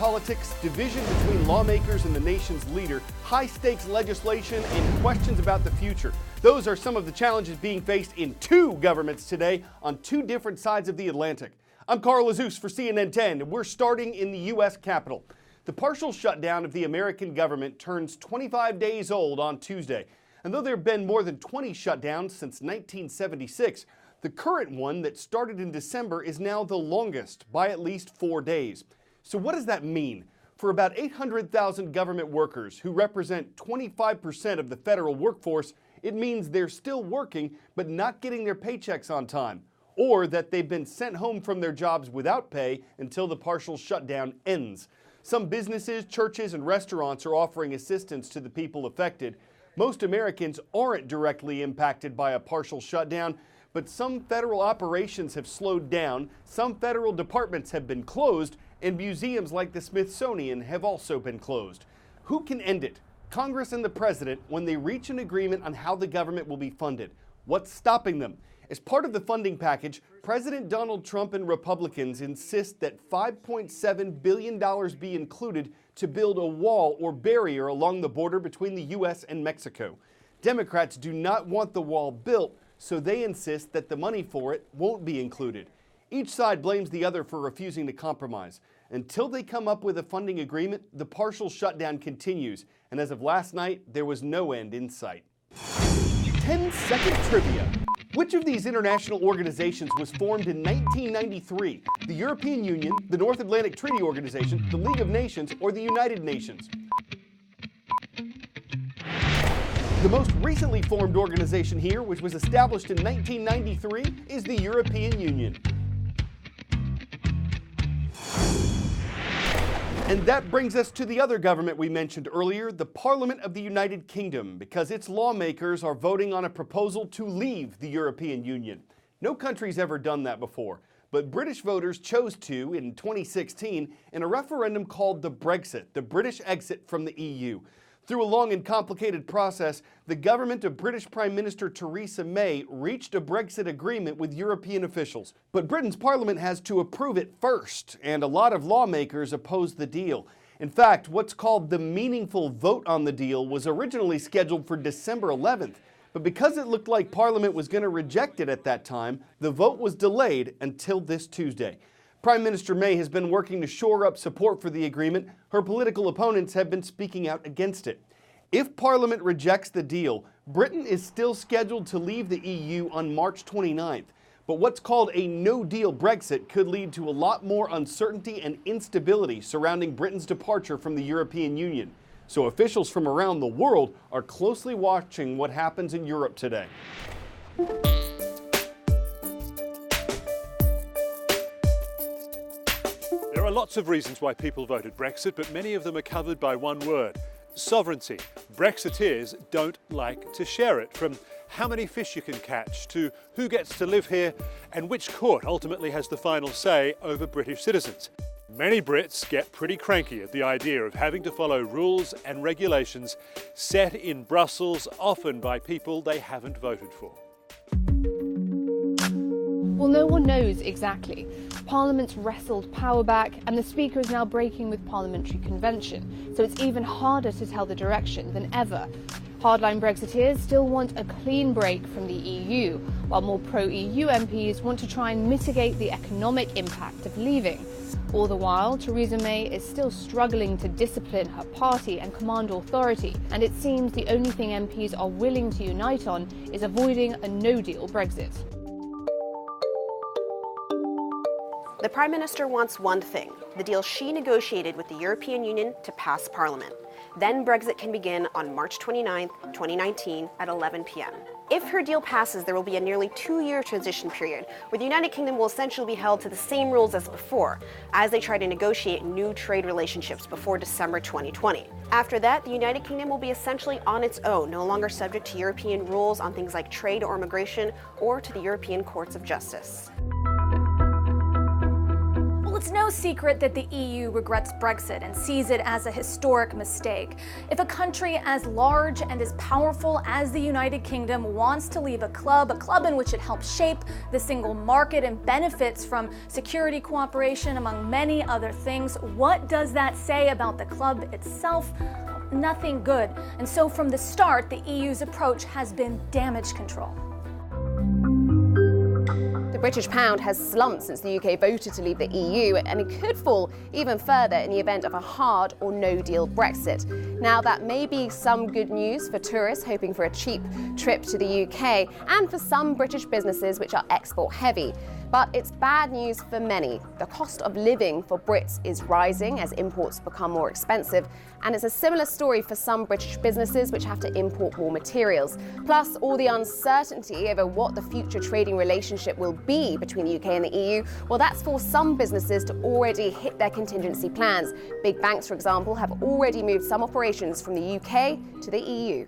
politics, division between lawmakers and the nation's leader, high-stakes legislation, and questions about the future. Those are some of the challenges being faced in two governments today on two different sides of the Atlantic. I'm Carl Azus for CNN 10, and we're starting in the U.S. Capitol. The partial shutdown of the American government turns 25 days old on Tuesday. And though there have been more than 20 shutdowns since 1976, the current one that started in December is now the longest by at least 4 days. So what does that mean? For about 800,000 government workers who represent 25% of the federal workforce, it means they're still working but not getting their paychecks on time, or that they've been sent home from their jobs without pay until the partial shutdown ends. Some businesses, churches, and restaurants are offering assistance to the people affected. Most Americans aren't directly impacted by a partial shutdown, but some federal operations have slowed down, some federal departments have been closed, and museums like the Smithsonian have also been closed. Who can end it? Congress and the president when they reach an agreement on how the government will be funded. What's stopping them? As part of the funding package, President Donald Trump and Republicans insist that $5.7 billion be included to build a wall or barrier along the border between the U.S. and Mexico. Democrats do not want the wall built, so they insist that the money for it won't be included. Each side blames the other for refusing to compromise. Until they come up with a funding agreement, the partial shutdown continues, and as of last night, there was no end in sight. 10-second trivia. Which of these international organizations was formed in 1993? The European Union, the North Atlantic Treaty Organization, the League of Nations, or the United Nations? The most recently formed organization here, which was established in 1993, is the European Union. And that brings us to the other government we mentioned earlier, the Parliament of the United Kingdom, because its lawmakers are voting on a proposal to leave the European Union. No country's ever done that before, but British voters chose to in 2016 in a referendum called the Brexit, the British exit from the EU. Through a long and complicated process, the government of British Prime Minister Theresa May reached a Brexit agreement with European officials. But Britain's parliament has to approve it first, and a lot of lawmakers oppose the deal. In fact, what's called the meaningful vote on the deal was originally scheduled for December 11th. But because it looked like Parliament was going to reject it at that time, the vote was delayed until this Tuesday. Prime Minister May has been working to shore up support for the agreement. Her political opponents have been speaking out against it. If Parliament rejects the deal, Britain is still scheduled to leave the EU on March 29th. But what's called a no-deal Brexit could lead to a lot more uncertainty and instability surrounding Britain's departure from the European Union. So officials from around the world are closely watching what happens in Europe today. There are lots of reasons why people voted Brexit, but many of them are covered by one word: sovereignty. Brexiteers don't like to share it, from how many fish you can catch to who gets to live here and which court ultimately has the final say over British citizens. Many Brits get pretty cranky at the idea of having to follow rules and regulations set in Brussels, often by people they haven't voted for. Well, no one knows exactly. Parliament's wrestled power back, and the Speaker is now breaking with parliamentary convention, so it's even harder to tell the direction than ever. Hardline Brexiteers still want a clean break from the EU, while more pro-EU MPs want to try and mitigate the economic impact of leaving. All the while, Theresa May is still struggling to discipline her party and command authority, and it seems the only thing MPs are willing to unite on is avoiding a no-deal Brexit. The Prime Minister wants one thing: the deal she negotiated with the European Union to pass Parliament. Then Brexit can begin on March 29, 2019 at 11 p.m. If her deal passes, there will be a nearly 2-year transition period where the United Kingdom will essentially be held to the same rules as before, as they try to negotiate new trade relationships before December 2020. After that, the United Kingdom will be essentially on its own, no longer subject to European rules on things like trade or immigration, or to the European Courts of Justice. It's no secret that the EU regrets Brexit and sees it as a historic mistake. If a country as large and as powerful as the United Kingdom wants to leave a club in which it helps shape the single market and benefits from security cooperation, among many other things, what does that say about the club itself? Nothing good. And so from the start, the EU's approach has been damage control. The British pound has slumped since the UK voted to leave the EU, and it could fall even further in the event of a hard or no-deal Brexit. Now, that may be some good news for tourists hoping for a cheap trip to the UK, and for some British businesses which are export-heavy. But it's bad news for many. The cost of living for Brits is rising as imports become more expensive, and it's a similar story for some British businesses which have to import more materials. Plus, all the uncertainty over what the future trading relationship will be between the UK and the EU, well, that's forced some businesses to already hit their contingency plans. Big banks, for example, have already moved some operations from the UK to the EU.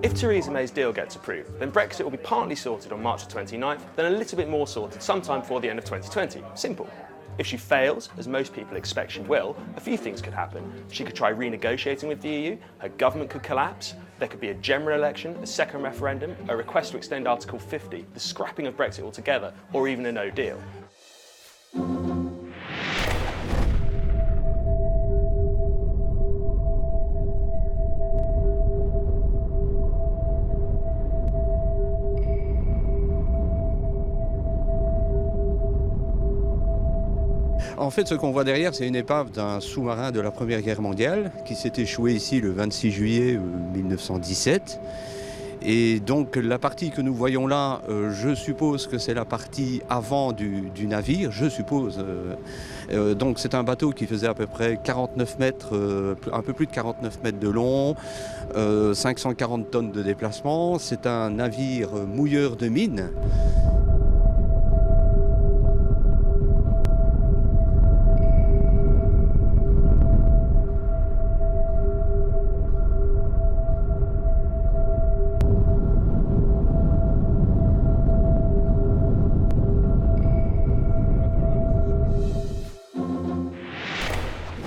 If Theresa May's deal gets approved, then Brexit will be partly sorted on March 29th, then a little bit more sorted sometime before the end of 2020. Simple. If she fails, as most people expect she will, a few things could happen. She could try renegotiating with the EU, her government could collapse, there could be a general election, a second referendum, a request to extend Article 50, the scrapping of Brexit altogether, or even a no deal. En fait, ce qu'on voit derrière, c'est une épave d'un sous-marin de la Première Guerre mondiale qui s'est échoué ici le 26 juillet 1917. Et donc la partie que nous voyons là, je suppose que c'est la partie avant du navire, je suppose. Donc c'est un bateau qui faisait à peu près 49 mètres, un peu plus de 49 mètres de long, 540 tonnes de déplacement. C'est un navire mouilleur de mines.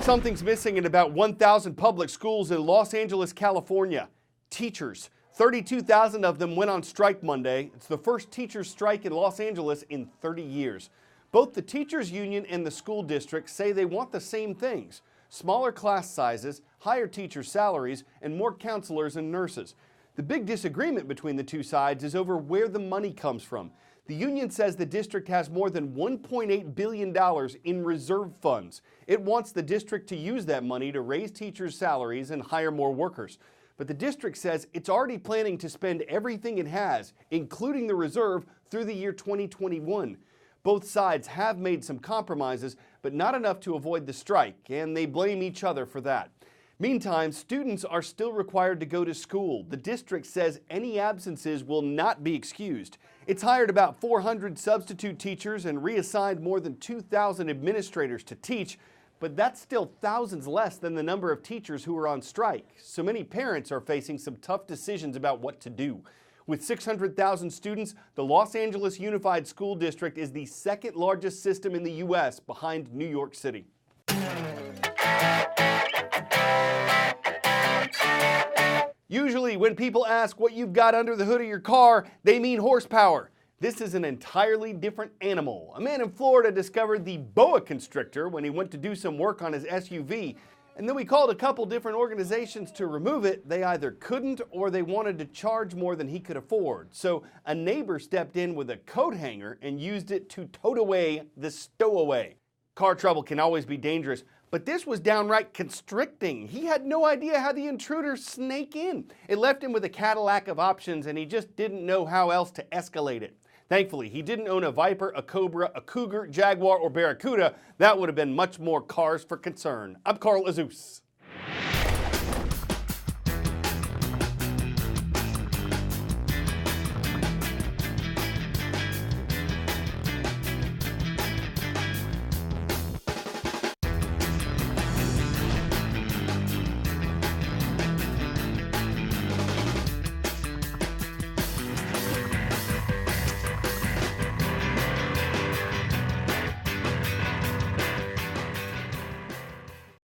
Something's missing in about 1,000 public schools in Los Angeles, California. Teachers. 32,000 of them went on strike Monday. It's the first teachers' strike in Los Angeles in 30 years. Both the teachers' union and the school district say they want the same things: smaller class sizes, higher teacher salaries, and more counselors and nurses. The big disagreement between the two sides is over where the money comes from. The union says the district has more than $1.8 billion in reserve funds. It wants the district to use that money to raise teachers' salaries and hire more workers. But the district says it's already planning to spend everything it has, including the reserve, through the year 2021. Both sides have made some compromises, but not enough to avoid the strike, and they blame each other for that. Meantime, students are still required to go to school. The district says any absences will not be excused. It's hired about 400 substitute teachers and reassigned more than 2,000 administrators to teach, but that's still thousands less than the number of teachers who are on strike. So many parents are facing some tough decisions about what to do. With 600,000 students, the Los Angeles Unified School District is the second largest system in the U.S. behind New York City. Usually when people ask what you've got under the hood of your car, they mean horsepower. This is an entirely different animal. A man in Florida discovered the boa constrictor when he went to do some work on his SUV, and then we called a couple different organizations to remove it. They either couldn't or they wanted to charge more than he could afford. So a neighbor stepped in with a coat hanger and used it to tote away the stowaway. Car trouble can always be dangerous, but this was downright constricting. He had no idea how the intruder snake in. It left him with a Cadillac of options, and he just didn't know how else to escalate it. Thankfully, he didn't own a Viper, a Cobra, a Cougar, Jaguar, or Barracuda. That would have been much more cars for concern. I'm Carl Azus.